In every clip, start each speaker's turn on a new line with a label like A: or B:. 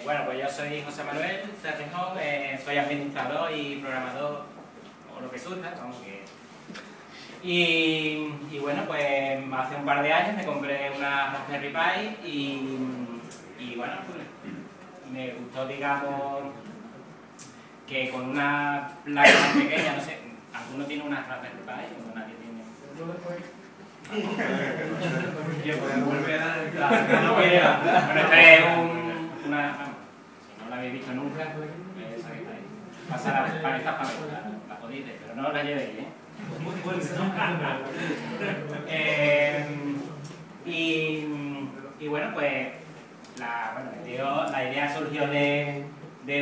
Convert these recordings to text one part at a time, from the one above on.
A: Bueno, pues yo soy José Manuel Cerrejón, soy administrador y programador, o lo que surja, vamos que... Y bueno, pues hace un par de años me compré una Raspberry Pi y bueno, pues me gustó, digamos, que con una placa tan pequeña, no sé, ¿alguno tiene una Raspberry Pi o nadie tiene? Bueno, esta es una... Vamos, si no la habéis visto nunca, esa que está ahí. Pasa para estas papelas, la podéis ver, pero no la llevéis, ¿eh? Y bueno, pues la idea surgió de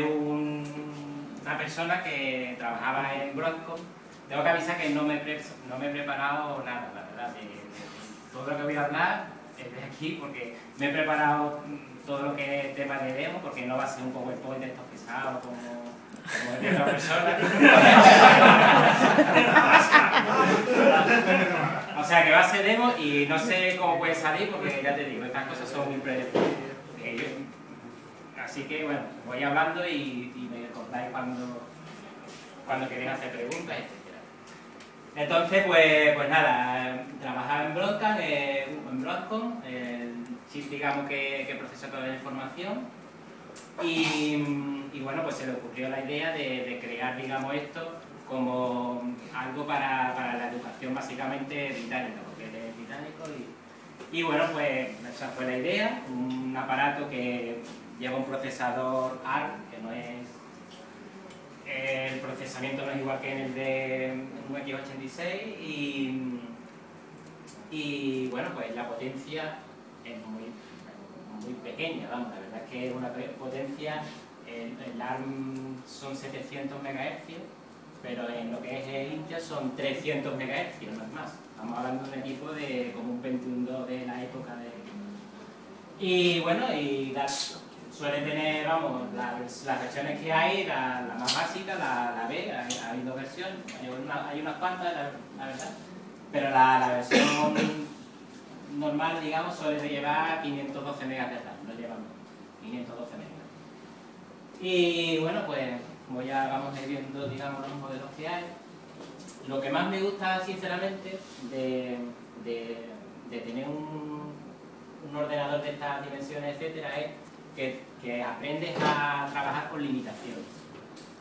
A: una persona que trabajaba en Broadcom. Tengo que avisar que no me he preparado nada, la verdad. De todo lo que voy a hablar es de aquí, porque me he preparado todo lo que es tema de demo, porque no va a ser un PowerPoint de estos pesados como de otra persona. O sea que va a ser demo y no sé cómo puede salir, porque ya te digo, estas cosas son muy predecibles. Así que bueno, voy hablando y me contáis cuando queréis hacer preguntas, etc. Entonces, pues nada, trabajaba en Broadcom, el chip, digamos, que procesa toda la información. Y bueno, pues se le ocurrió la idea de crear, digamos, esto como algo para la educación básicamente británica, porque él es británico y bueno, pues esa fue la idea, un aparato que lleva un procesador ARM, que no es... el procesamiento no es igual que en el de un x86 y bueno, pues la potencia es muy pequeña, vamos, la verdad es que es una potencia, el ARM son 700 MHz, pero en lo que es Intel son 300 MHz, no es más. Estamos hablando de un equipo de como un Pentium 2 de la época de... Y bueno, suele tener, vamos, las versiones que hay, la más básica, la B, hay dos versiones, hay unas cuantas, la verdad, pero la versión normal, digamos, suele llevar 512 megas de RAM, no llevamos 512 megas. Y bueno, pues vamos a ir viendo, digamos, los modelos que hay. Lo que más me gusta, sinceramente, de tener un ordenador de estas dimensiones, etcétera, es que aprendes a trabajar con limitaciones.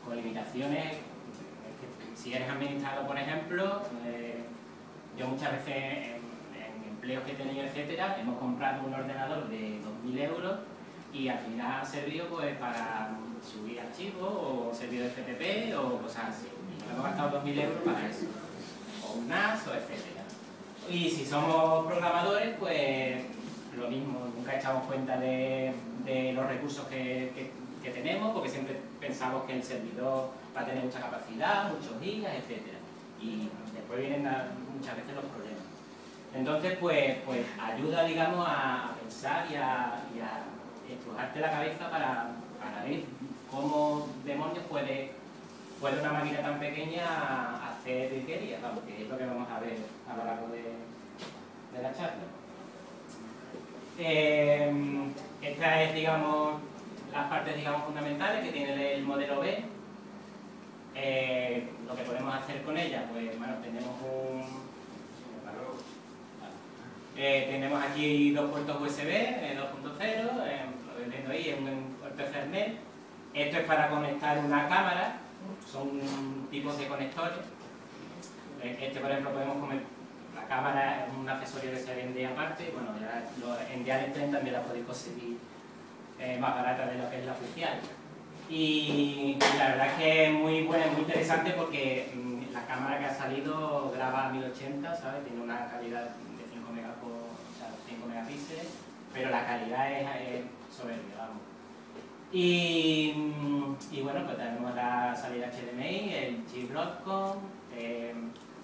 A: Con limitaciones, si eres administrador, por ejemplo, yo muchas veces en empleos que he tenido, etcétera, hemos comprado un ordenador de 2.000 euros y al final ha servido pues para subir archivos o servir de FTP o cosas así. Y hemos gastado 2.000 euros para eso, o un NAS o etcétera. Y si somos programadores, pues lo mismo, nunca echamos cuenta de los recursos que tenemos, porque siempre pensamos que el servidor va a tener mucha capacidad, muchos gigas, etcétera. Y después vienen muchas veces los problemas. Entonces, pues ayuda, digamos, a pensar y a estrujarte la cabeza para ver cómo demonios puede una máquina tan pequeña hacer virguerías, vamos, que es lo que vamos a ver a lo largo de la charla. Esta es, digamos, las partes, digamos, fundamentales que tiene el modelo B. Lo que podemos hacer con ella, pues bueno, tenemos aquí dos puertos USB 2.0, lo que viendo ahí es un puerto Ethernet. Esto es para conectar una cámara, son tipos de conectores. Por ejemplo, la cámara es un accesorio que se vende aparte. Bueno, en Dial también la podéis conseguir más barata de lo que es la oficial. Y la verdad es que es muy buena, muy interesante porque la cámara que ha salido graba a 1080, ¿sabes? Tiene una calidad de 5 megapíxeles, pero la calidad es soberbia, vamos. Y bueno, pues tenemos la salida HDMI, el chip Broadcom,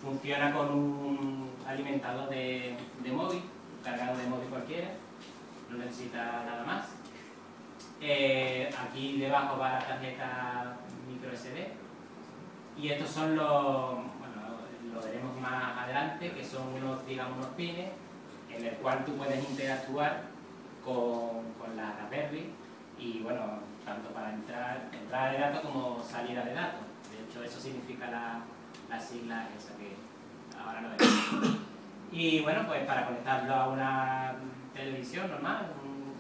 A: funciona con un alimentador de móvil, cargado de móvil cualquiera, no necesita nada más. Aquí debajo va la tarjeta micro SD y estos son lo veremos más adelante, que son unos pines en el cual tú puedes interactuar con la Raspberry y bueno, tanto para entrada de datos como salida de datos. De hecho, eso significa la sigla esa que ahora no vemos. Y bueno, pues para conectarlo a una televisión normal, un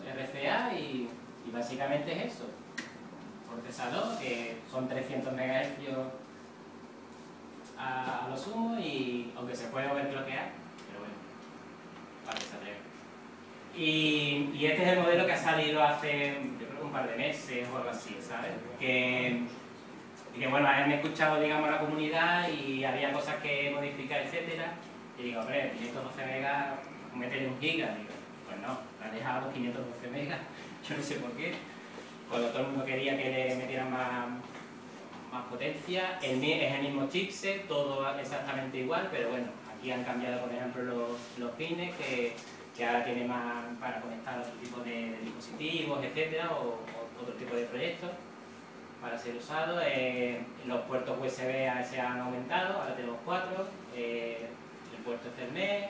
A: RCA, y básicamente es eso. Procesador, que son 300 MHz a lo sumo, y aunque se puede overclockear, pero bueno, para que se atreva. Y este es el modelo que ha salido hace, yo creo que un par de meses o algo así, ¿sabes? Que bueno, han escuchado, digamos, la comunidad y había cosas que modificar, etcétera. Y digo, hombre, 512 megas, métele un giga. Digo, pues no, la han dejado 512 megas, yo no sé por qué. Cuando todo el mundo quería que le metieran más potencia, es el mismo chipset, todo exactamente igual, pero bueno, aquí han cambiado, por ejemplo, los pines, que ahora tiene más para conectar otro tipo de dispositivos, etcétera, o otro tipo de proyectos para ser usado. Los puertos USB se han aumentado, ahora tenemos 4, el puerto Ethernet,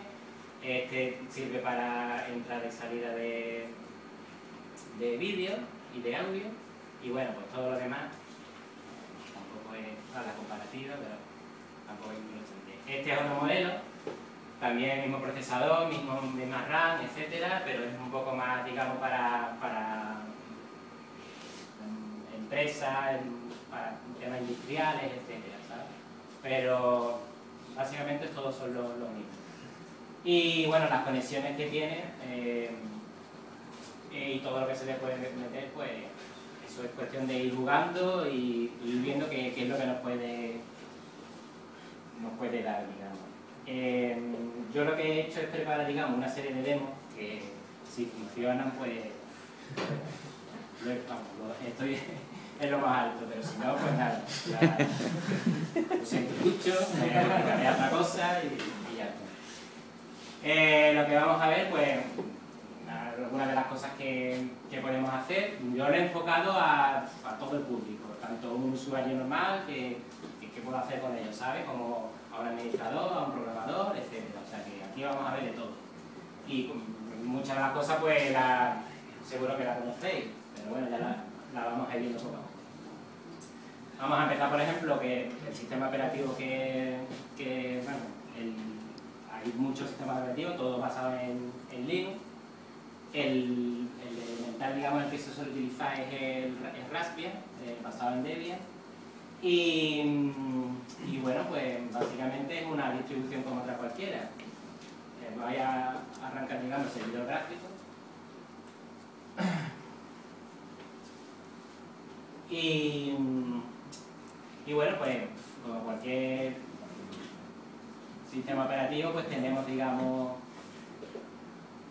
A: este sirve para entrada y salida de vídeo y de audio, y bueno, pues todo lo demás tampoco es para la comparativa, pero tampoco es muy interesante. Este es otro modelo, también mismo procesador, misma RAM, etcétera, pero es un poco más, digamos, para empresas, para temas industriales, etcétera, ¿sabes? Pero básicamente todos son los mismos. Y bueno, las conexiones que tiene y todo lo que se le puede meter, pues eso es cuestión de ir jugando y ir viendo qué es lo que nos puede dar, digamos. Yo lo que he hecho es preparar, digamos, una serie de demos que si funcionan, pues vamos, estoy en lo más alto, pero si no, pues nada. Lo siento mucho, cambié otra cosa y ya está. Lo que vamos a ver, pues algunas de las cosas que podemos hacer, yo lo he enfocado a todo el público, tanto un usuario normal que puedo hacer con ellos, ¿sabes? Como a un administrador, a un programador, etc. O sea que aquí vamos a ver de todo. Y muchas de las cosas, pues seguro que las conocéis, pero bueno, ya la vamos a ir viendo poco a poco. Vamos a empezar, por ejemplo, que el sistema operativo bueno, hay muchos sistemas operativos, todos basados en Linux. El elemental, digamos, el que se suele utilizar es el Raspbian, basado en Debian. Y bueno, pues básicamente es una distribución como otra cualquiera. Voy a arrancar, digamos, el servidor gráfico. Y bueno, pues como cualquier sistema operativo, pues tenemos, digamos,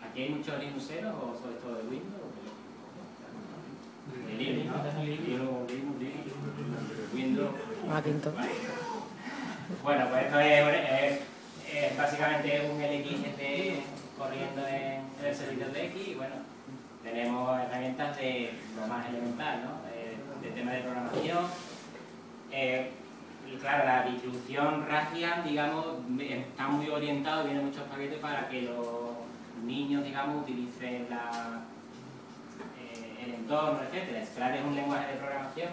A: aquí hay muchos Linuxeros, o sobre todo de Windows, de Linux, Windows, Macintosh. Bueno, pues esto es básicamente un LXC corriendo en el servidor de X, y bueno, tenemos herramientas de lo más elemental, ¿no? De tema de programación. Y claro, la distribución Raspbian, digamos, está muy orientado, viene muchos paquetes para que los niños, digamos, utilicen el entorno, etc. Scratch es un lenguaje de programación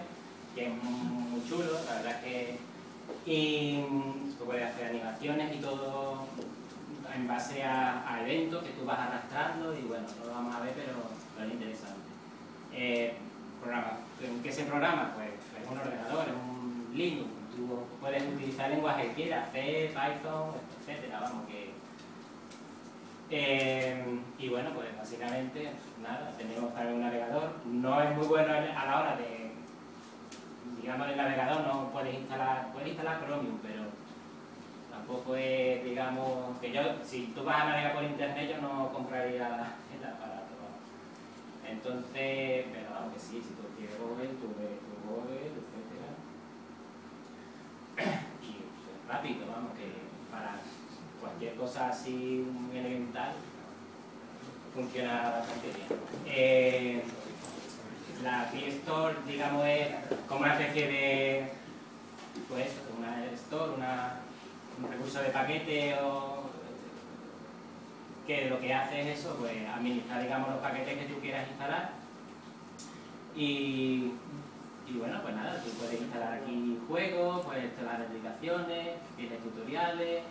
A: que es muy chulo, la verdad es que se puede hacer animaciones y todo en base a eventos que tú vas arrastrando, y bueno, no lo vamos a ver, pero es interesante. ¿En qué se programa? Pues es un ordenador, es un Linux, tú puedes utilizar el lenguaje que quieras, C, Python, etcétera, vamos que... y bueno, pues básicamente, nada, tenemos también un navegador, no es muy bueno a la hora de, digamos, el navegador no puedes instalar Chromium, pero tampoco es, digamos, que yo, si tú vas a navegar por internet, yo no compraría el aparato, ¿no? Entonces, pero aunque sí, si tú quieres Google, tú ves Google, etcétera. Y pues, rápido, vamos, que para cualquier cosa así muy elemental funciona bastante bien. La Store, digamos, es como una especie de, pues eso, una store, un recurso de paquete, que lo que hace es eso, pues administrar, digamos, los paquetes que tú quieras instalar, Y bueno, pues nada, tú puedes instalar aquí juegos, puedes instalar aplicaciones, tienes tutoriales,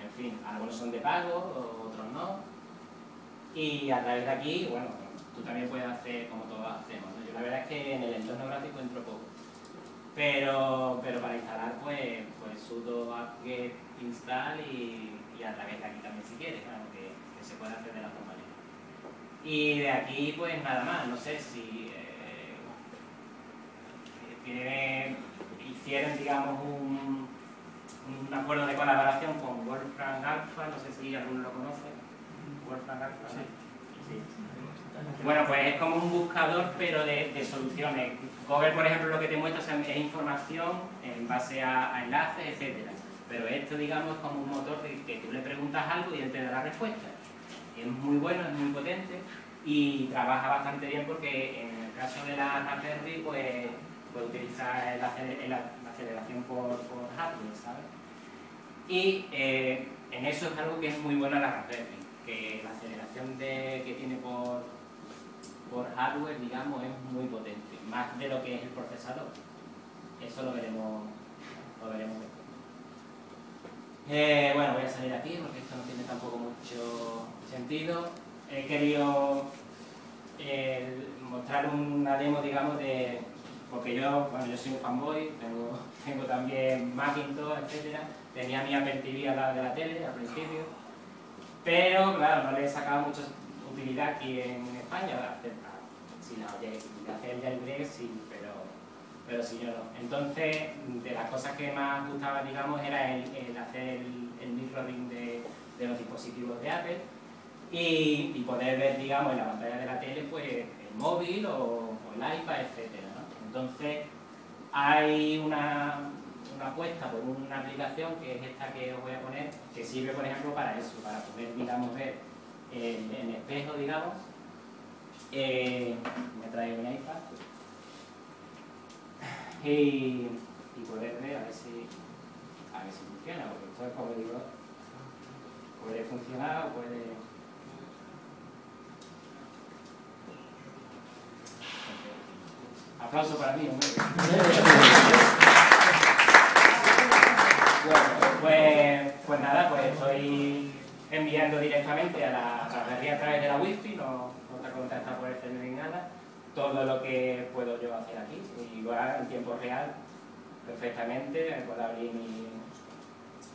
A: en fin, algunos son de pago, otros no. Y a través de aquí, bueno, tú también puedes hacer como todos hacemos, ¿no? Yo la verdad es que en el entorno gráfico entro poco. Pero para instalar, pues sudo apt-get install y a través de aquí también si quieres, claro, que se puede hacer de las dos maneras. Y de aquí, pues nada más, no sé si hicieron, digamos, un acuerdo de colaboración con Wolfram Alpha, no sé si alguno lo conoce. Wolfram Alpha, ¿no? Sí. Bueno, pues es como un buscador, pero de soluciones. Google, por ejemplo, lo que te muestra es información en base a enlaces, etcétera. Pero esto, digamos, es como un motor que tú le preguntas algo y él te da la respuesta. Es muy bueno, es muy potente y trabaja bastante bien porque en el caso de la Raspberry, pues puede utilizar la aceleración por hardware, ¿sabes? Y en eso es algo que es muy bueno la Raspberry, que la aceleración que tiene por hardware, digamos, es muy potente, más de lo que es el procesador. Eso lo veremos después. Bueno, voy a salir aquí porque esto no tiene tampoco mucho sentido. He querido mostrar una demo, digamos, porque yo soy un fanboy, tengo también Macintosh, etcétera. Tenía mi Apple TV al lado de la tele al principio, pero claro, no le he sacado mucha utilidad aquí en España. Si la oye, de hacer el jailbreak, sí, pero si yo no. Entonces, de las cosas que más gustaba, digamos, era el hacer el mirroring de los dispositivos de Apple y poder ver, digamos, en la pantalla de la tele, pues, el móvil o el iPad, etcétera, ¿no? Entonces, hay una apuesta por una aplicación que es esta que os voy a poner, que sirve, por ejemplo, para eso, para poder, digamos, ver en espejo, digamos. Me traigo mi iPad y poder ver a ver si funciona, porque esto es como digo, puede funcionar o puede... Aplauso para mí, hombre. Bueno, pues nada, pues estoy enviando directamente a la Raspberry a través de la Wi-Fi, no está contactada por el celular ni nada, todo lo que puedo yo hacer aquí, igual en tiempo real, perfectamente. Puedo abrir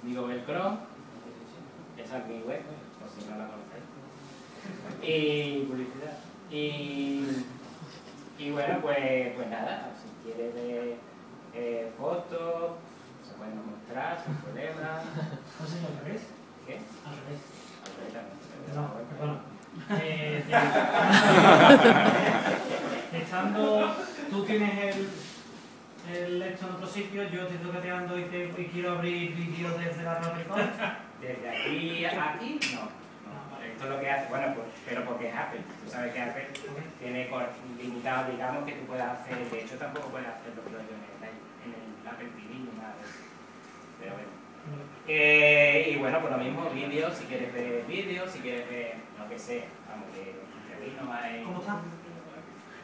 A: mi Google Chrome, esa es mi web, por si no la conocéis, y publicidad. Y bueno, pues nada, si quieres ver fotos, se pueden mostrar sin problema.
B: ¿No sé al revés?
A: ¿Qué?
B: Al revés.
A: Al revés también.
B: No, perdona. Estando, tú tienes el esto en otro sitio, yo te estoy toqueteando y quiero abrir vídeos desde la Raspberry Pi.
A: Desde aquí a aquí, no. Esto es lo que hace, bueno, pues, pero porque es Apple. Tú sabes que Apple tiene limitado, digamos, que tú puedas hacer, de hecho tampoco puedes hacer lo que yo en el Apple TV ni nada de eso. Pero bueno. Y bueno, por lo mismo, vídeos, si quieres ver vídeos, si quieres ver lo que sea, vamos, que aquí no hay...
B: ¿Cómo está?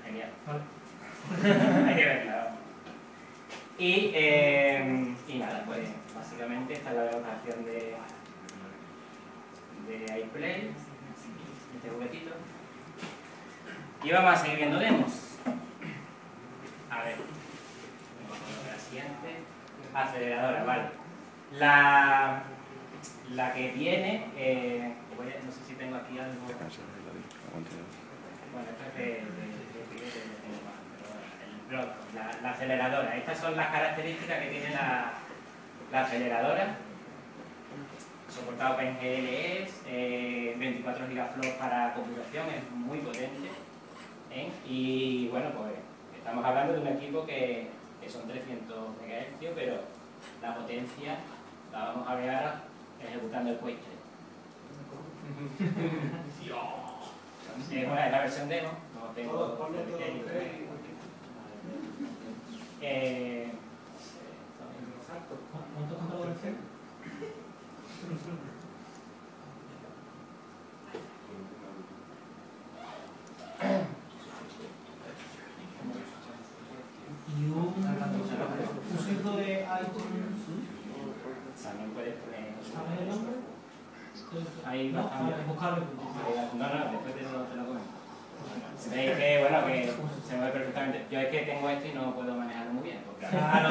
A: Genial.
B: Vale.
A: Hay que verla. Y nada, pues básicamente esta es la demostración de iPlay, este juguetito. Y vamos a seguir viendo demos. A ver, vamos a la siguiente. Aceleradora, vale. La que viene, no sé si tengo aquí algo. Bueno, esto es la aceleradora. Estas son las características que tiene la aceleradora. Soportado PNGLEs, 24 gigaflops para computación, es muy potente. Y bueno, pues estamos hablando de un equipo que son 300 MHz, pero la potencia la vamos a ver ahora ejecutando el Quake 3. Es la versión demo, no tengo...
B: ¿Cuántos controladores tienes?
A: Ahí
B: No,
A: bastante.
B: buscarlo.
A: No, después te lo comento. Veis que, bueno, que se mueve perfectamente. Yo es que tengo esto y no puedo manejarlo muy bien. Porque...
B: Claro.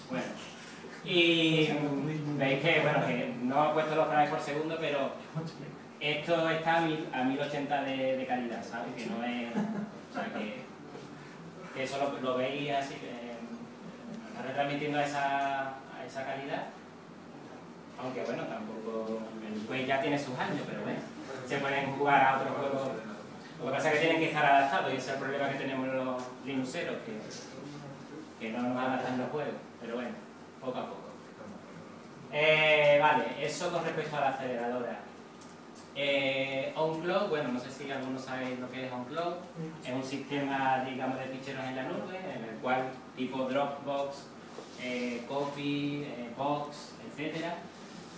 A: Bueno, y veis que, bueno, que no he puesto los frames por segundo, pero esto está a 1080 de calidad, ¿sabes? Que no es... O sea, que eso lo veis así, que está retransmitiendo a esa calidad. Aunque bueno, tampoco... El Quake ya tiene sus años, pero bueno, se pueden jugar a otros juegos. Lo que pasa es que tienen que estar adaptados y ese es el problema que tenemos los linuxeros, que no nos adaptan los juegos. Pero bueno, poco a poco. Vale, eso con respecto a la aceleradora. OnCloud, bueno, no sé si algunos sabéis lo que es OnCloud. Es un sistema, digamos, de ficheros en la nube, en el cual tipo Dropbox, Copy, Box, etcétera.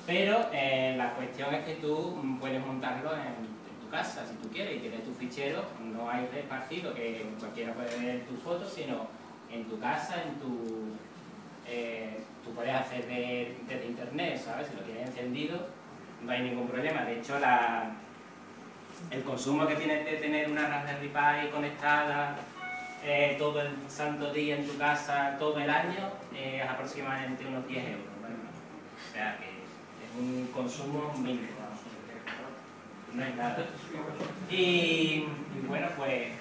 A: Pero la cuestión es que tú puedes montarlo en tu casa, si tú quieres, y tienes tu fichero, no hay reesparcido, que cualquiera puede ver tus fotos, sino en tu casa, tú puedes acceder desde internet, ¿sabes? Si lo tienes encendido, no hay ningún problema. De hecho, el consumo que tienes de tener una Raspberry Pi conectada todo el santo día en tu casa, todo el año, es aproximadamente unos 10 euros, ¿vale? O sea que un consumo mínimo, no es nada. Y bueno, pues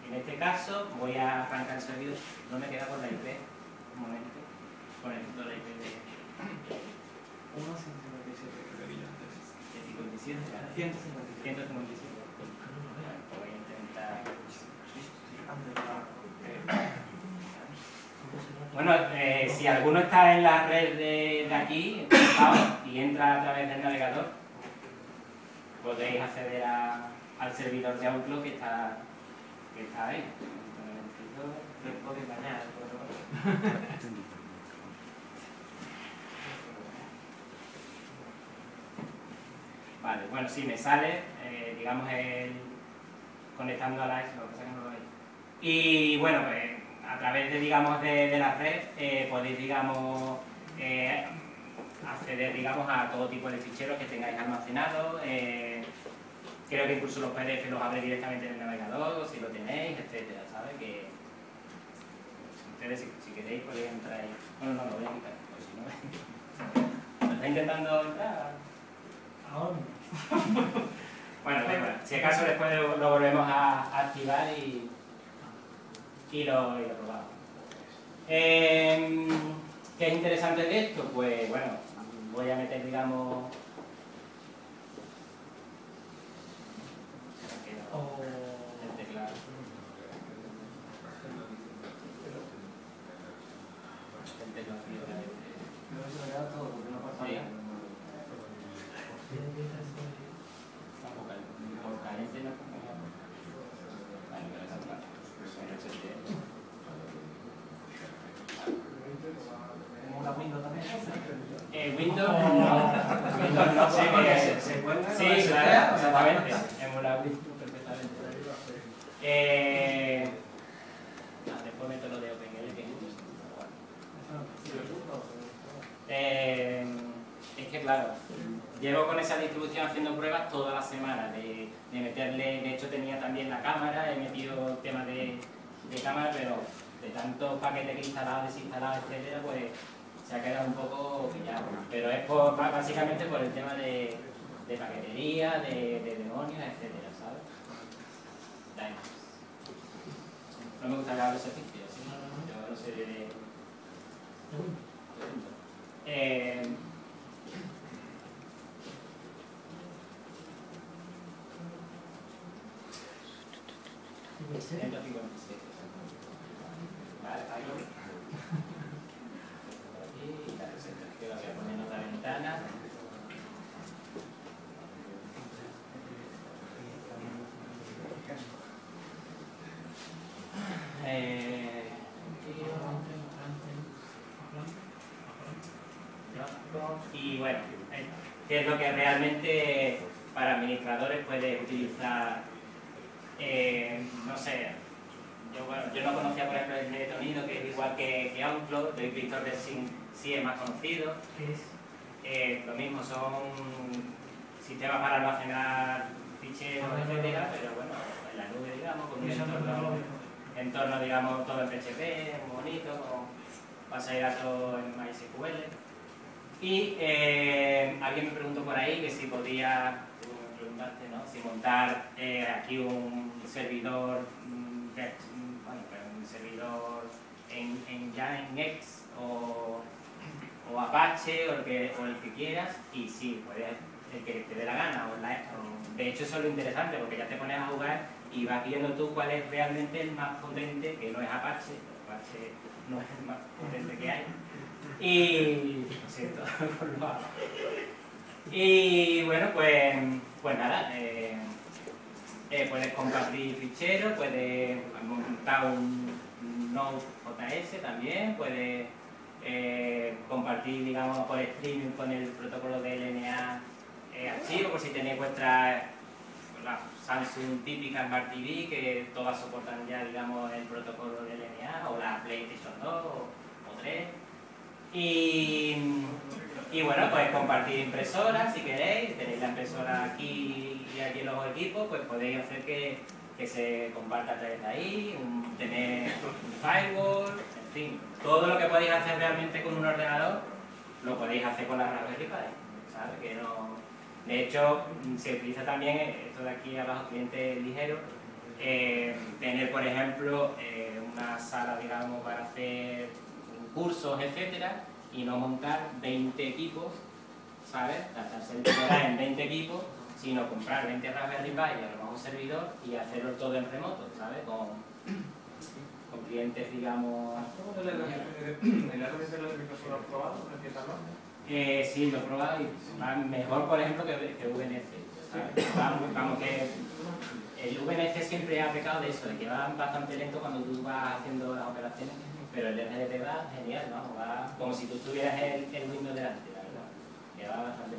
A: en este caso voy a arrancar el servidor. No me queda con la IP, un momento, conecto la IP de 157, 157. Voy a intentar. Bueno, si alguno está en la red de aquí, y entra a través del navegador, podéis acceder al servidor de Outlook que está ahí. Vale, bueno, sí, me sale, digamos, conectando a la X, lo que pasa es que no lo veis. Y bueno, pues a través de, digamos, de la red podéis, digamos, acceder, digamos, a todo tipo de ficheros que tengáis almacenados. Creo que incluso los PDF los abre directamente en el navegador, si lo tenéis, etcétera, ¿sabes? Que ustedes, si queréis, podéis entrar ahí. Bueno, no, lo voy a quitar, pues si no... ¿Lo está intentando entrar?
B: Ahora.
A: Bueno, da igual. Si acaso después lo volvemos a activar y lo probamos. ¿Qué es interesante de esto? Pues bueno, voy a meter, digamos... el teclado. El teclado. Sí. Windows no sé qué es.
C: ¿Se puede?
A: Sí, claro, exactamente. Emular Windows perfectamente. Después meto lo de OpenGL que es que claro, llevo con esa distribución haciendo pruebas toda la semana de meterle, de hecho tenía también la cámara, he metido temas de cámara, pero de tantos paquetes que instalados, desinstalados, etcétera, pues se ha quedado un poco pillado. Pero es básicamente por el tema de paquetería, de demonios, etcétera, ¿sabes? No me gusta acabar los servicios, ¿sí? Yo no sé de... Vale, ahí lo y la receta, que la voy a poner en otra ventana. Y bueno, ¿qué es lo que realmente para administradores puedes utilizar? No sé, yo no conocía por ejemplo el Netonido, que es igual igual que OnCloud, de Víctor Racing sí es más conocido.
B: ¿Qué es?
A: Lo mismo, son sistemas para almacenar ficheros, etcétera, pero bueno, en la nube, digamos, con un entorno, digamos, todo en PHP, muy bonito, con base de datos en MySQL. Y alguien me preguntó por ahí que si podía, tú me preguntaste, ¿no? Si montar aquí un servidor, bueno, un servidor ya en X o Apache o el que quieras, y sí, puedes el que te dé la gana. De hecho, eso es lo interesante, porque ya te pones a jugar y vas viendo tú cuál es realmente el más potente, que no es Apache. Apache no es el más potente que hay. Y lo siento por lo bajo. Y bueno, pues nada, puedes compartir ficheros, puedes montar un Node.js también, puedes compartir, digamos, por streaming con el protocolo de LNA archivos, por si tenéis las Samsung típicas Smart TV, que todas soportan ya, digamos, el protocolo de LNA, o la PlayStation 2 o 3. Y bueno, pues compartir impresoras si queréis, tenéis la impresora aquí y aquí en los equipos, pues podéis hacer que se comparta a través de ahí, tener un firewall, en fin, todo lo que podéis hacer realmente con un ordenador lo podéis hacer con la Raspberry Pi, ¿sabes? Que no... De hecho, se utiliza también esto de aquí abajo, cliente ligero, tener, por ejemplo, una sala, digamos, para hacer cursos, etcétera, y no montar 20 equipos, ¿sabes? Gastarse el dinero en 20 equipos, sino comprar 20 Raspberry Pi y a lo mejor un servidor y hacerlo todo en remoto, ¿sabes? Con clientes, digamos...
C: ¿El RMS de la Microsoft lo has probado?
A: Sí, lo he probado y va mejor, por ejemplo, que VNC, ¿sabes? Vamos, que el VNC siempre ha pecado de eso, de que va bastante lento cuando tú vas haciendo las operaciones, pero el RDP va genial, ¿no? Va como si tú tuvieras el Windows delante, la verdad, que va bastante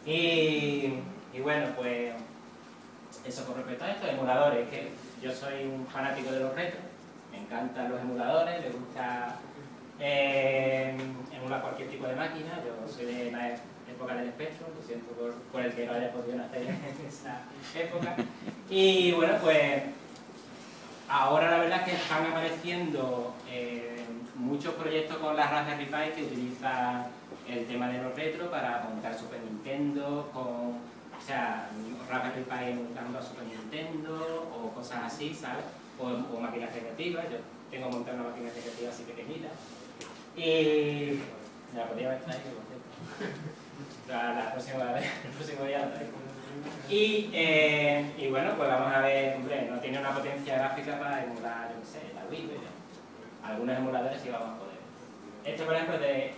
A: bien. Y bueno, pues eso con respecto a esto, emuladores, que yo soy un fanático de los retros, me encantan los emuladores, me gusta emular cualquier tipo de máquina. Yo soy de la época del Spectrum, lo siento por el que no haya podido nacer en esa época. Y bueno, pues ahora la verdad es que están apareciendo muchos proyectos con la Raspberry Pi que utilizan el tema de los retro para montar Super Nintendo, o sea, Raspberry Pi montando a Super Nintendo o cosas así, ¿sabes? O máquinas recreativas. Yo tengo montada una máquina recreativa así pequeñita y la podría haber traído, por cierto. La próxima vez, el próximo día la traigo. Y bueno, pues vamos a ver, hombre, no tiene una potencia gráfica para emular, yo no sé, la Wii, pero algunos emuladores sí vamos a poder. Este, por ejemplo, es de...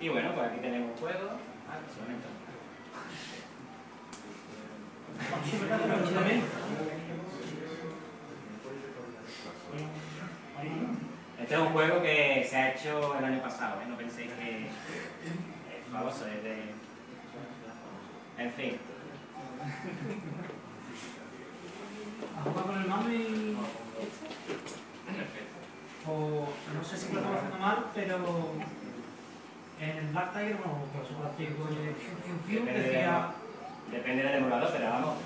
A: Y bueno, pues aquí tenemos un juego. Un momento. Este es un juego que se ha hecho el año pasado, ¿eh? No penséis que es famoso, es de... En fin.
B: ¿Has jugado con el mando y...? O no sé si lo estamos haciendo mal, pero en el Black Tiger, bueno, por su práctico de decía...
A: Depende del emulador, pero vamos.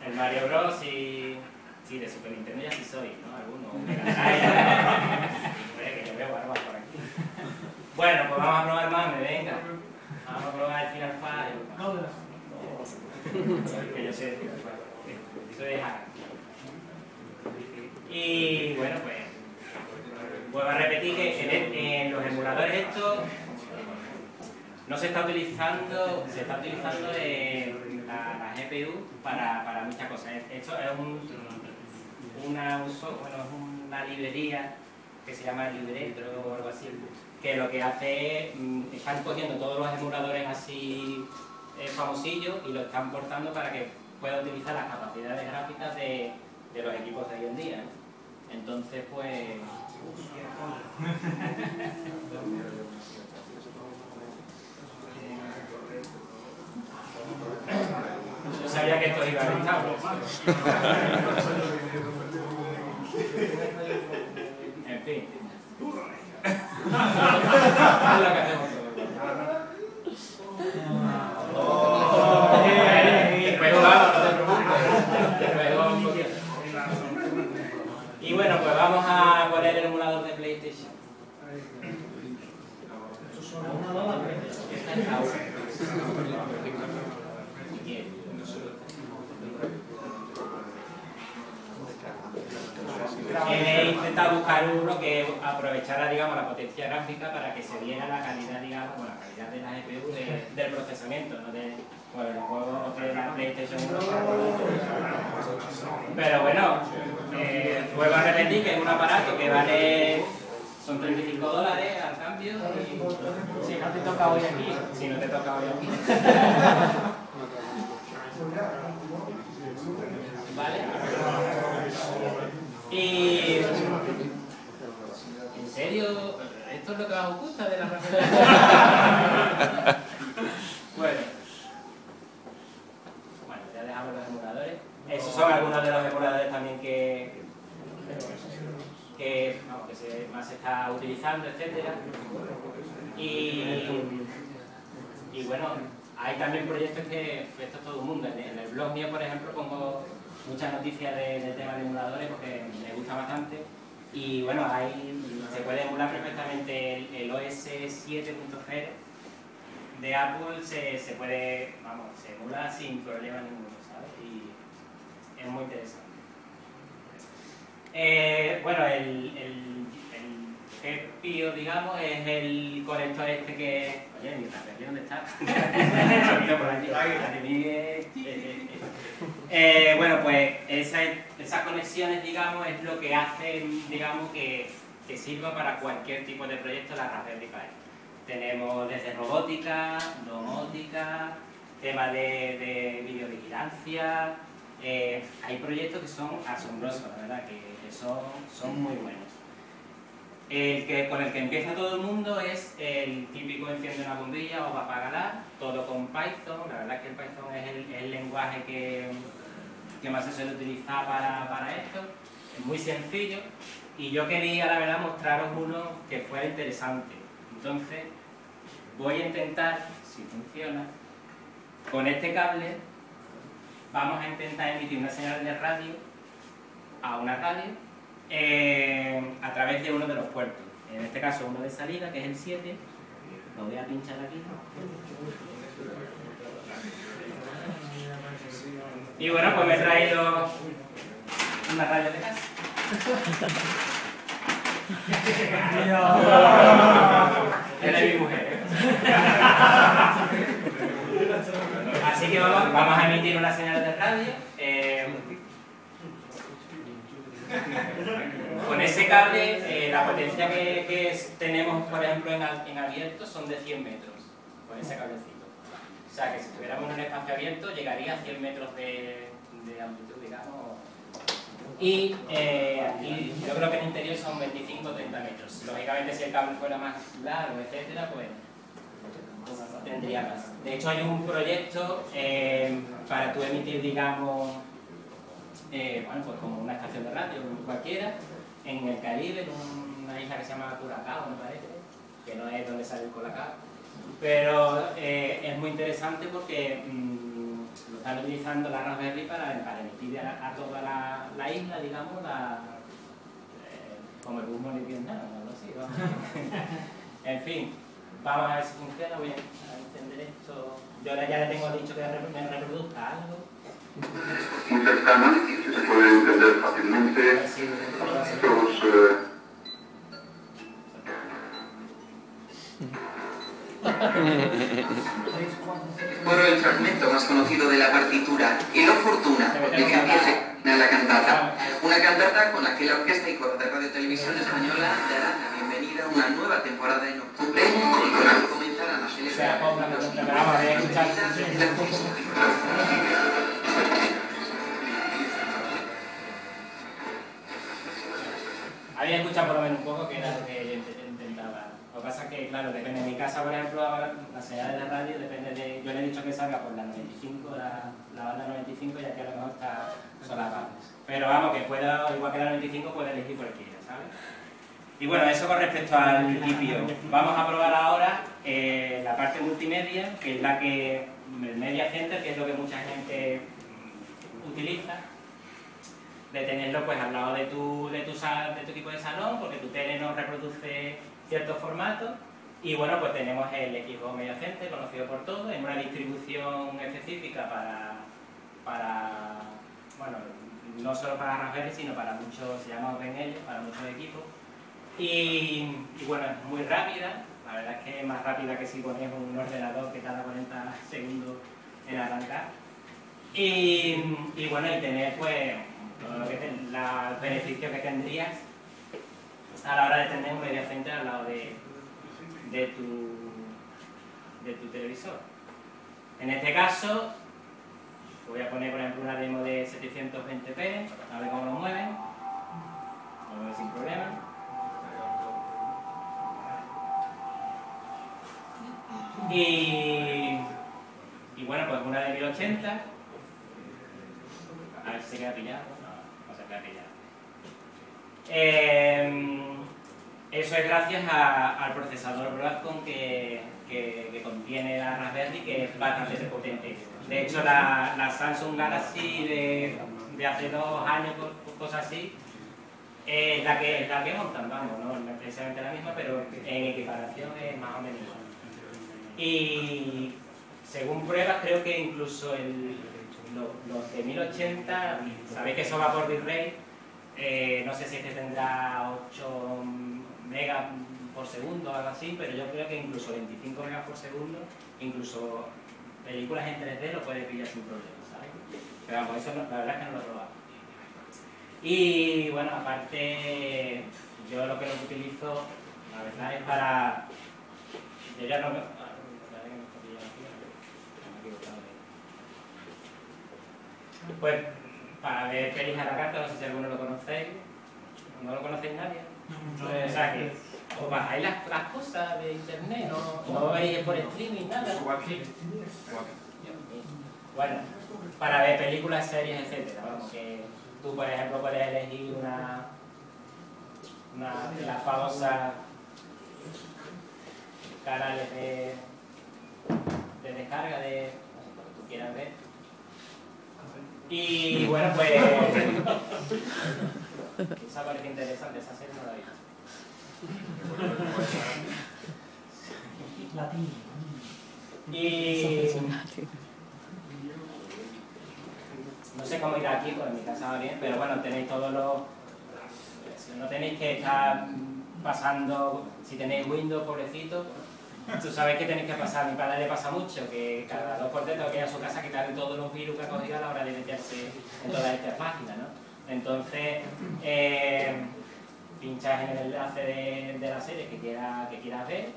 A: El Mario Bros. Y... Sí, de Super Nintendo ya sí soy, ¿no? Algunos. Que yo veo barbas por aquí. Bueno, pues vamos a probar más, venga. Vamos a probar el Final Fight. Que yo sé de Final Fight. Soy de hack. Y bueno, pues vuelvo a repetir que en los emuladores estos no se está utilizando, la GPU para muchas cosas. Esto es una librería que se llama Libretro o algo así, que lo que hace es, están cogiendo todos los emuladores así famosillos y lo están portando para que pueda utilizar las capacidades gráficas de los equipos de hoy en día, ¿no? Entonces, pues Yo sabía que esto iba a estar. En fin. Es lo que hacemos todos. Después jugamos, no te preocupes. Después jugamos un poquito. Y bueno, pues vamos a poner el emulador de PlayStation. Esta es la una. He intentado buscar uno que aprovechara, digamos, la potencia gráfica para que se viera la calidad, digamos, bueno, la calidad de la GPU del procesamiento, no de los juegos de la PlayStation 1. Pero bueno, vuelvo a repetir que es un aparato que vale, son $35 al cambio. Y si no te toca hoy aquí, si no te toca hoy aquí. ¿Vale? Y ¿en serio? ¿Esto es lo que más os gusta de la referencia? Bueno, ya dejamos los emuladores. Esos son algunos de los emuladores también que más se está utilizando, etcétera. Y bueno, hay también proyectos que esto es todo el mundo. En el blog mío, por ejemplo, pongo muchas noticias del tema de emuladores porque me gusta bastante. Y bueno, se puede emular perfectamente el OS 7.0 de Apple, se puede, vamos, se emula sin problema ninguno, ¿sabes? Y es muy interesante. Bueno, el GPIO, digamos, es el conector este que... Oye, mi Raspberry, ¿dónde está? Bueno, pues esas conexiones, digamos, es lo que hacen, digamos, que sirva para cualquier tipo de proyecto la Raspberry Pi. Tenemos desde robótica, domótica, tema de videovigilancia. Hay proyectos que son asombrosos, la verdad, que son muy buenos. Con el que empieza todo el mundo es el típico enciende una bombilla o apágala, todo con Python. La verdad es que el Python es el lenguaje que más se suele utilizar para esto. Es muy sencillo y yo quería, la verdad, mostraros uno que fuera interesante. Entonces, voy a intentar, si funciona, con este cable vamos a intentar emitir una señal de radio a una radio a través de uno de los puertos. En este caso uno de salida, que es el 7. Lo voy a pinchar aquí. Y bueno, pues me he traído una radio de casa. Es de mi mujer. Así que vamos a emitir una señal de radio. Con ese cable, la potencia que tenemos, por ejemplo, en abierto son de 100 metros, con ese cablecito. O sea, que si estuviéramos en un espacio abierto, llegaría a 100 metros de amplitud, digamos. Y aquí, yo creo que en interior son 25 o 30 metros. Lógicamente, si el cable fuera más largo, etcétera, pues tendría más. De hecho, hay un proyecto para tú emitir, digamos, bueno, pues como una estación de radio cualquiera, en el Caribe, en una isla que se llama Curacao, me parece, que no es donde sale el Colacao, pero es muy interesante porque lo están utilizando la Raspberry para emitir a toda la isla, digamos, como el bus vietnam, algo así, ¿no? En fin, vamos a ver si funciona. Voy a encender esto. Yo ahora ya le tengo dicho que me reproduzca algo.
D: Muy cercana, que se puede entender fácilmente.
E: Por el fragmento más conocido de la partitura, el O Fortuna, el que empieza la cantata. Una cantata con la que la Orquesta y Coro de Radio Televisión Española darán la bienvenida a una nueva temporada en octubre y con la que comenzarán a celebrar
A: ¿Habéis escuchado por lo menos un poco? que era lo que yo intentaba. Lo que pasa es que, claro, depende de mi casa, por ejemplo, ahora la señal de la radio depende de... Yo le he dicho que salga por la 95, la banda 95, ya que a lo mejor está solapada. Pero vamos, que pueda, igual que la 95, puede elegir cualquiera, ¿sabes? Y bueno, eso con respecto al TPO. Vamos a probar ahora la parte multimedia, que es la que... el Media Center, que es lo que mucha gente utiliza, de tenerlo pues al lado de tu equipo de salón, porque tu tele no reproduce ciertos formatos. Y bueno, pues tenemos el equipo Media Center, conocido por todos, en una distribución específica para bueno, no solo para Raspberry, sino para muchos, se llama OpenL, para muchos equipos. Y bueno, es muy rápida, la verdad es que es más rápida que si pones un ordenador que tarda 40 segundos en arrancar. Y bueno, y tener pues los beneficios que tendrías a la hora de tener un Media Center al lado de tu televisor. En este caso, voy a poner por ejemplo una demo de 720p, a ver cómo lo mueven, lo mueve sin problema. Y bueno, pues una de 1080, a ver si se queda pillado, no se queda pillado. Eso es gracias al procesador Broadcom que contiene la Raspberry, que es bastante potente. De hecho, la Samsung Galaxy de hace 2 años, cosas así, es la que montan, vamos, no es precisamente la misma, pero en equiparación es más o menos igual. Y según pruebas, creo que incluso los de 1080, sabéis que eso va por bitrate, no sé si este tendrá 8 megas por segundo o algo así, pero yo creo que incluso 25 megas por segundo, incluso películas en 3D lo puede pillar sin problema, ¿sabes? Pero vamos, eso la verdad es que no lo he probado. Y bueno, aparte, yo lo que utilizo, la verdad es para... Yo ya no... Pues para ver pelis a la carta, no sé si alguno lo conocéis. ¿No lo conocéis nadie? O sea que os bajáis las cosas de internet, no veis por streaming, nada. Bueno, para ver películas, series, etcétera. Vamos, que tú, por ejemplo, puedes elegir la famosa canales de descarga de lo que tú quieras ver. Y bueno, pues esa parece interesante, esa serie no la he visto. Y no sé cómo irá aquí, pues en mi casa va bien, pero bueno, tenéis todos los... No tenéis que estar pasando, si tenéis Windows, pobrecito, tú sabéis que tenéis que pasar, a mi padre le pasa mucho, que cada 2x3 tengo que ir a su casa a quitarle todos los virus que ha cogido a la hora de meterse en todas estas páginas, ¿no? Entonces, pinchas en el enlace de la serie que quieras ver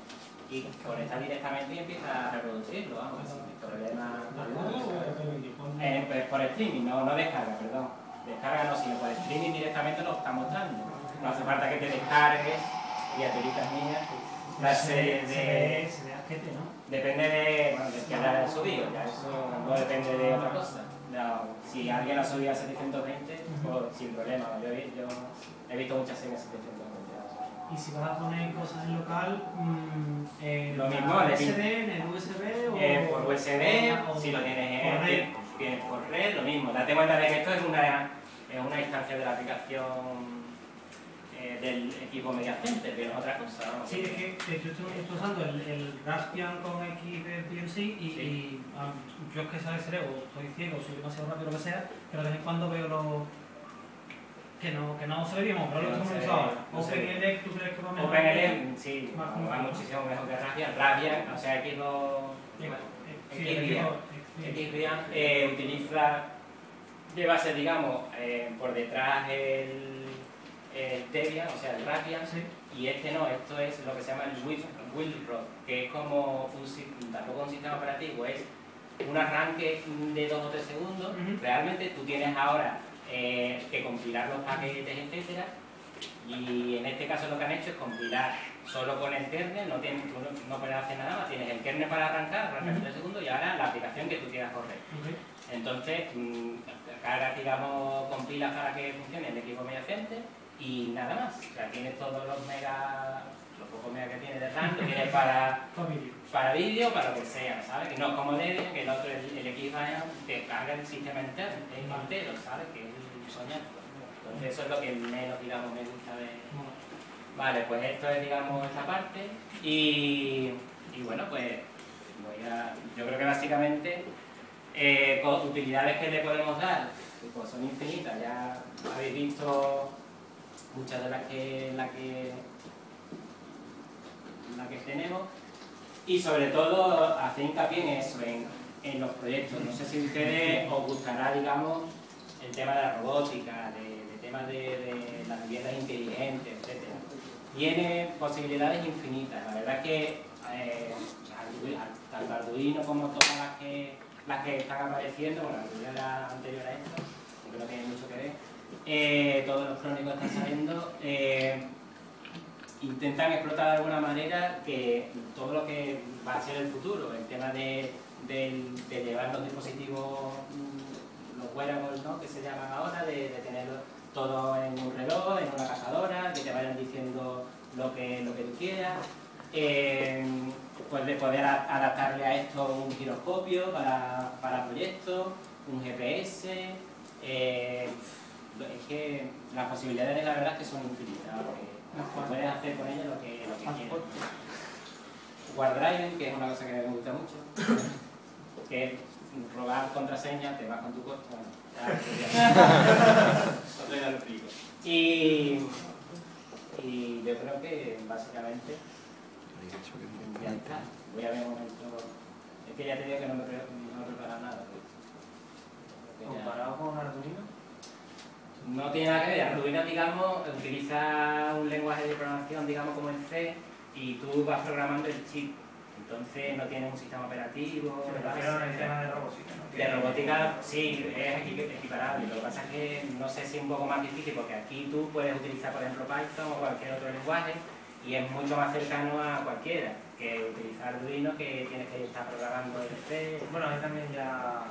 A: y conectas directamente y empiezas a reproducirlo, vamos, sin problema alguno. Pues por streaming, no descarga, perdón. Descarga no, sino por streaming directamente lo está mostrando. No hace falta que te descargues, criaturitas mías, la serie de... Depende de que haya subido, ya eso no depende de otra cosa. No, si alguien ha subido a 720, pues sin problema. Yo he visto muchas series a 720.
B: Y si vas a poner cosas en local,
A: lo mismo,
B: en el USB o
A: por USB, si lo tienes por red, lo mismo. Date cuenta de que esto es una instancia de la aplicación del equipo Media Center, que no es otra cosa. ¿No?
B: Sí, es que yo estoy usando el Raspbian con XPMC y yo es que sabes ser o estoy ciego, soy demasiado rápido, lo que sea, pero de vez en cuando veo que no se ve bien, pero lo que usado. OpenL, ¿tú crees que va mejor?
A: OpenL, sí, va muchísimo mejor que Raspbian. Raspbian, o sea, XPMC utiliza, lleva a ser, digamos, por detrás el Debian, o sea, el Raspbian, y este no, esto es lo que se llama el Wheelrod, que es como tampoco un sistema operativo, es un arranque de 2 o 3 segundos. Realmente tú tienes ahora que compilar los paquetes, etcétera, Y en este caso lo que han hecho es compilar solo con el kernel, no puedes hacer nada más, tienes el kernel para arrancar 3 segundos y ahora la aplicación que tú quieras correr. Entonces, cargas, digamos, compilas para que funcione el equipo mediocente y nada más. O sea, tienes todos los pocos megas que tienes de RAM, lo tienes para vídeo, para lo que sea, ¿sabes? Que no es como Debian, que el otro, el Xbian, te carga el sistema entero, ¿sabes? Que es un soñado. Entonces eso es lo que menos, digamos, me gusta de... Vale, pues esto es, digamos, esta parte y bueno, pues yo creo que básicamente con utilidades que le podemos dar, pues son infinitas, ya habéis visto muchas de las que tenemos y sobre todo hacer hincapié en eso, en los proyectos. No sé si a ustedes os gustará, digamos, el tema de la robótica, de las viviendas inteligentes, etc. Tiene posibilidades infinitas. La verdad es que tanto Arduino como todas las que están apareciendo, bueno, Arduino era anterior a esto, aunque no tiene mucho que ver, todos los crónicos están saliendo, intentan explotar de alguna manera que todo lo que va a ser el futuro, el tema de llevar los dispositivos, los wearables, ¿no?, que se llaman ahora, de tenerlos todo en un reloj, en una cazadora, que te vayan diciendo lo que tú quieras, pues de poder adaptarle a esto un giroscopio para proyectos, un GPS, es que las posibilidades la verdad es que son infinitas, porque puedes hacer con ellas lo que quieras. OneDrive, que es una cosa que me gusta mucho, que es robar contraseñas, te vas con tu costo. Otro ya lo explico. Y yo creo que básicamente ya está. Voy a ver un momento. Es que ya te digo que no me he preparado nada.
C: ¿Comparado con Arduino?
A: No tiene nada que ver. Arduino, digamos, utiliza un lenguaje de programación, digamos, como en C, y tú vas programando el chip. Entonces no tiene un sistema operativo.
C: Se refiere al tema de robótica, ¿no?
A: De robótica sí, es equiparable. Lo que pasa es que no sé si es un poco más difícil porque aquí tú puedes utilizar, por ejemplo, Python o cualquier otro lenguaje y es mucho más cercano a cualquiera que utilizar Arduino, que tienes que estar programando el C.
C: Bueno, ahí también ya,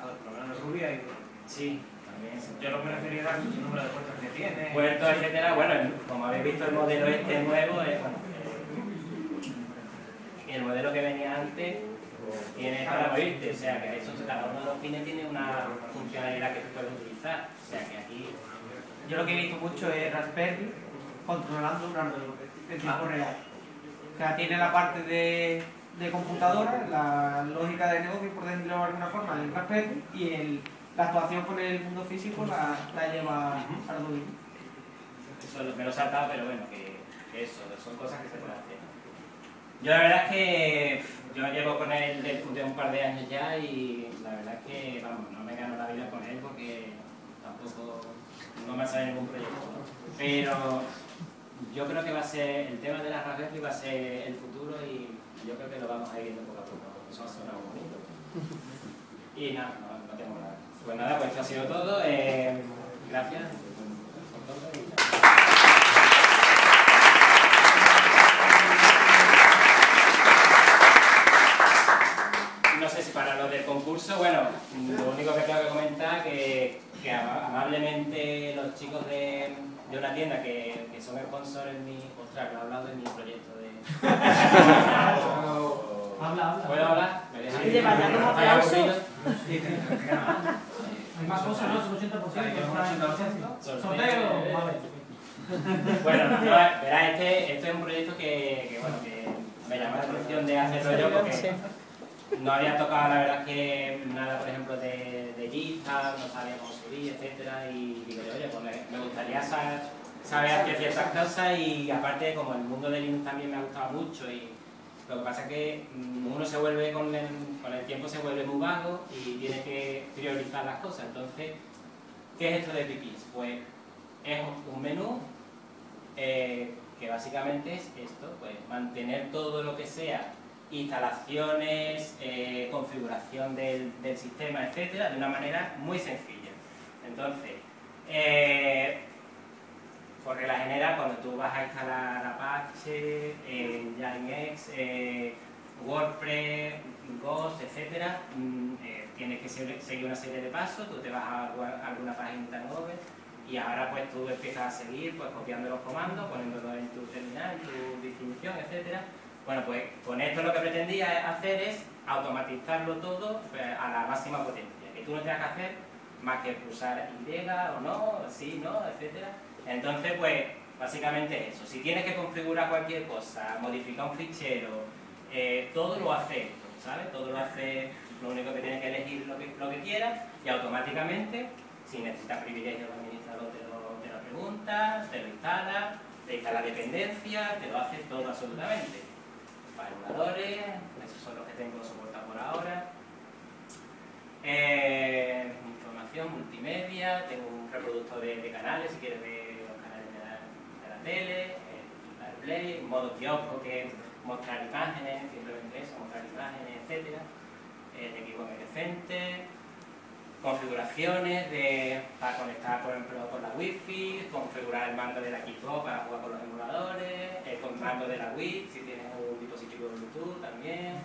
C: por lo menos Ruby hay...
A: Sí, también.
C: Yo lo que me refería era el número de puertos que tiene.
A: Puertos, etcétera. Bueno, como habéis visto, el modelo este nuevo es, bueno, el modelo que venía antes tiene para morirte, o sea que eso, cada uno de los pines tiene una funcionalidad que tú puedes utilizar, o sea que aquí...
F: Yo lo que he visto mucho es Raspberry controlando un Arduino en tiempo real. O sea, tiene la parte de computadora, la lógica de negocio, por decirlo de alguna forma, en Raspberry, y la actuación con el mundo físico la lleva Arduino.
A: Eso me lo he saltado, pero bueno, que eso, son cosas que se pueden hacer. Yo la verdad es que yo llevo con él de un par de años ya y la verdad es que, vamos, no me gano la vida con él porque tampoco no me sale ningún proyecto, ¿no? Pero yo creo que va a ser, el tema de la Raspberry va a ser el futuro y yo creo que lo vamos a ir viendo poco a poco. Eso va a sonar bonito. Y nada, no tengo nada. Pues nada, pues esto ha sido todo. Gracias por todo y no sé si para los del concurso, bueno, lo único que tengo que comentar que amablemente los chicos de una tienda que son sponsors en mi... Ostras, que he hablado de mi proyecto de...
B: Habla.
A: ¿Puedo hablar?
G: Oye, vaya, ¿no aplausos?
B: Hay más cosas, ¿no? Es un 80%. Sorteo, vale.
A: Bueno, no, verás, este es un proyecto que me llamó la atención de hacerlo yo porque no había tocado, la verdad, que nada, por ejemplo, de GitHub, no sabía cómo subir, etcétera, y digo, oye, pues me gustaría saber hacer ciertas cosas y aparte, como el mundo de Linux también me ha gustado mucho y lo que pasa es que uno se vuelve, con el tiempo se vuelve muy vago y tiene que priorizar las cosas. Entonces, ¿qué es esto de Pipis? Pues es un menú que básicamente es esto, pues mantener todo lo que sea instalaciones, configuración del sistema, etcétera, de una manera muy sencilla. Entonces, por regla general, cuando tú vas a instalar Apache, Nginx, WordPress, Ghost, etc., tienes que seguir una serie de pasos. Tú te vas a alguna página web y ahora pues tú empiezas a seguir pues copiando los comandos, poniéndolos en tu terminal, en tu distribución, etc. Bueno, pues con esto lo que pretendía hacer es automatizarlo todo pues, a la máxima potencia, que tú no tengas que hacer más que pulsar Y o no, sí, no, etc. Entonces, pues, básicamente eso. Si tienes que configurar cualquier cosa, modificar un fichero, todo lo hace esto, ¿sabes? Todo lo hace, lo único que tienes que elegir lo que quieras y automáticamente, si necesitas privilegios de administrador, te lo pregunta, te lo instala, te instala dependencia, te lo hace todo absolutamente. Para emuladores, esos son los que tengo soportados por ahora. Información multimedia, tengo un reproductor de canales, si quieres ver los canales de la tele, el Play, modo kiosco que es mostrar imágenes, simplemente eso, mostrar imágenes, etc. El equipo decente, configuraciones para conectar, por ejemplo, con la Wi-Fi, configurar el mando del Xbox para jugar con los emuladores, el mando de la Wii, si tienes un dispositivo Bluetooth también,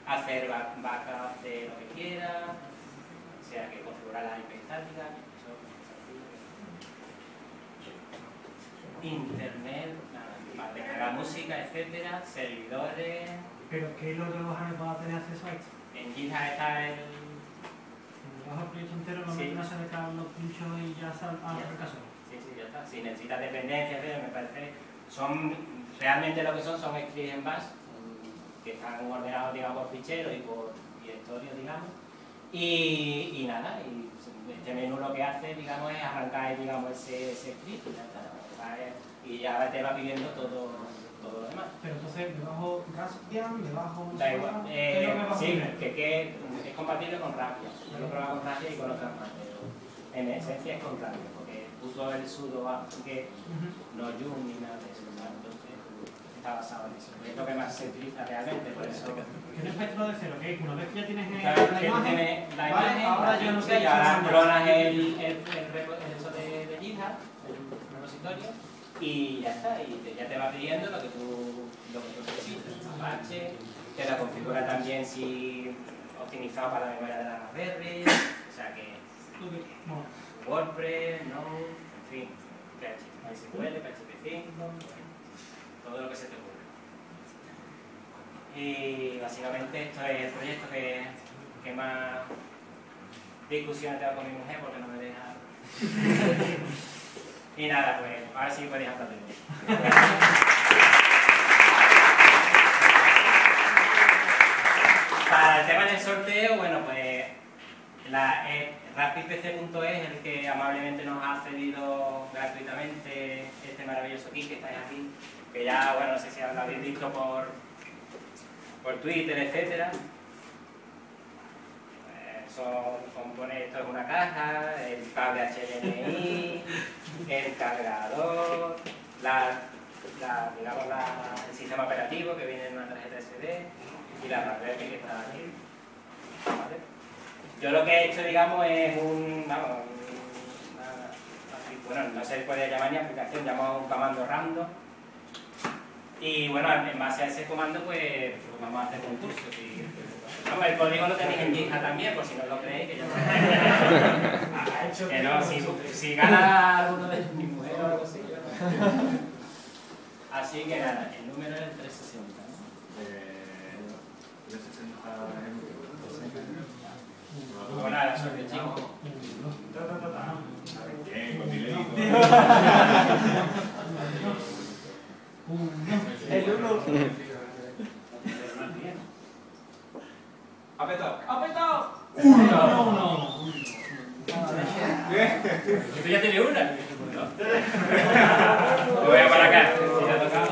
A: hacer backup de lo que quieras, o sea que configurar la IP estática, eso es sencillo. Internet, para descargar música, etcétera, servidores.
B: ¿Pero qué es lo que vas a tener acceso a esto?
A: En GitHub está el...
B: Bajo el proyecto entero, no se descargan los pinchos y ya sale el caso.
A: Sí, ya está. Si necesitas dependencias, me parece... Realmente lo que son scripts en bash, que están ordenados, digamos, por ficheros y por directorios, digamos. Y nada, y este menú lo que hace, digamos, es arrancar, digamos, ese script y ya está. Y ya te va pidiendo todo lo demás.
B: Pero entonces, ¿me bajo Raspbian? ¿Me bajo...?
A: Da igual. Sí, que es compatible con Raspbian. Yo lo he probado con Raspbian y con otras más, pero en esencia es con Raspbian, porque puso el sudo que no Yum ni nada de eso, ¿sabes? Entonces está basado en eso. Es lo que más se utiliza realmente, por eso...
B: ¿Qué espectro de cero? Que una vez que ya tienes
A: la imagen,
B: ahora yo no sé,
A: y ahora clonas el eso de GitHub, el repositorio, y ya está, y ya te va pidiendo lo que tú necesitas. Apache, te la configura también si optimizado para la memoria de la Raspberry, o sea que WordPress, Node, en fin, MySQL, PHP 5, todo lo que se te ocurra. Y básicamente esto es el proyecto que más discusiones tengo con mi mujer porque no me deja. Y nada, pues ahora sí podéis hablar de mí. Para el tema del sorteo, bueno, pues RaspberryPC.es es el que amablemente nos ha cedido gratuitamente este maravilloso kit que estáis aquí, que ya, bueno, no sé si lo habéis visto por Twitter, etcétera. Compone esto en una caja, el cable HDMI, el cargador, digamos el sistema operativo que viene en una tarjeta SD y la Raspberry que está aquí. ¿Vale? Yo lo que he hecho, digamos, es bueno, no se puede llamar ni aplicación, llamamos un comando random. Y bueno, en base a ese comando, pues vamos a hacer concursos. El código lo tenéis en GitHub también, por si no lo creéis, que ya que no, si gana alguno de mi mujer o algo así, yo no. Así que nada, el número es el 360, ¿no?
C: 360
A: Pues nada, suerte, chicos.
C: Bien, con delay.
F: El 1.
C: ¡Apretado!
F: ¡Apretado!
B: ¡Uno!
A: ¿Tú ya tienes una? Lo voy a para acá. Si te ha tocado.